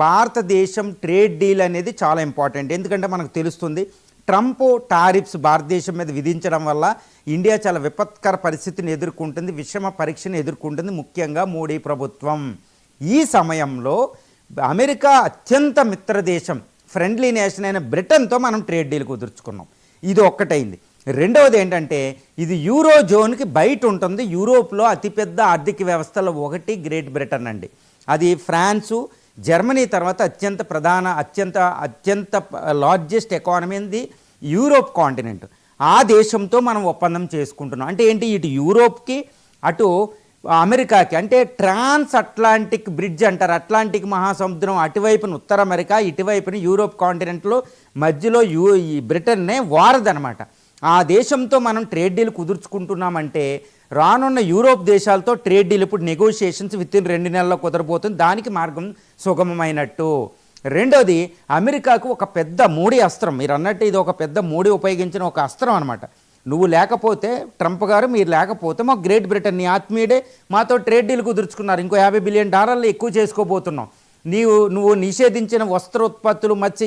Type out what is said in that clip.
భారతదేశం trade deal అనేది చాలా ఇంపార్టెంట్. ఎందుకంటే మనకు తెలుస్తుంది ట్రంప్ టారిఫ్స్ భారతదేశం మీద విధించడం వల్ల ఇండియా చాలా విపత్కర పరిస్థితిని ఎదుర్కొంటుంది, విషమ పరీక్షను ఎదుర్కొంటుంది, ముఖ్యంగా మోడీ ప్రభుత్వం. ఈ సమయంలో అమెరికా అత్యంత మిత్ర దేశం, ఫ్రెండ్లీ నేషన్ అయిన బ్రిటన్తో మనం ట్రేడ్ డీల్ కుదుర్చుకున్నాం. ఇది ఒక్కటైంది. రెండవది ఏంటంటే ఇది యూరో జోన్కి బయట ఉంటుంది. యూరోప్లో అతిపెద్ద ఆర్థిక వ్యవస్థలో ఒకటి గ్రేట్ బ్రిటన్ అండి. అది ఫ్రాన్సు, జర్మనీ తర్వాత అత్యంత largest economy in the Europe continent. ఆ దేశంతో మనం ఒప్పందం చేసుకుంటున్నాం. అంటే ఏంటి, ఇటు యూరోప్కి అటు అమెరికాకి, అంటే ట్రాన్స్ అట్లాంటిక్ బ్రిడ్జ్ అంటారు. అట్లాంటిక్ మహాసముద్రం అటువైపున ఉత్తర అమెరికా, ఇటువైపున యూరోప్ కాంటినెంట్లో మధ్యలో ఈ బ్రిటన్నే వారదనమాట. ఆ దేశంతో మనం ట్రేడ్ డీల్ కుదుర్చుకుంటున్నామంటే రానున్న యూరోప్ దేశాలతో ట్రేడ్ డీల్ ఇప్పుడు నెగోషియేషన్స్ వితిన్ 2 నెలల్లో కుదరబోతుంది. దానికి మార్గం సుగమమైనట్టు. రెండోది, అమెరికాకు ఒక పెద్ద మోడీ అస్త్రం, మీరు అన్నట్టు ఇది ఒక పెద్ద మోడీ ఉపయోగించిన ఒక అస్త్రం అనమాట. నువ్వు లేకపోతే, ట్రంప్ గారు మీరు లేకపోతే మా గ్రేట్ బ్రిటన్ నీ ఆత్మీయుడే మాతో ట్రేడ్ డీల్ కుదుర్చుకున్నారు, ఇంకో $50 బిలియన్ ఎక్కువ చేసుకోబోతున్నాం. నువ్వు నిషేధించిన వస్త్రోత్పత్తులు, మత్స్య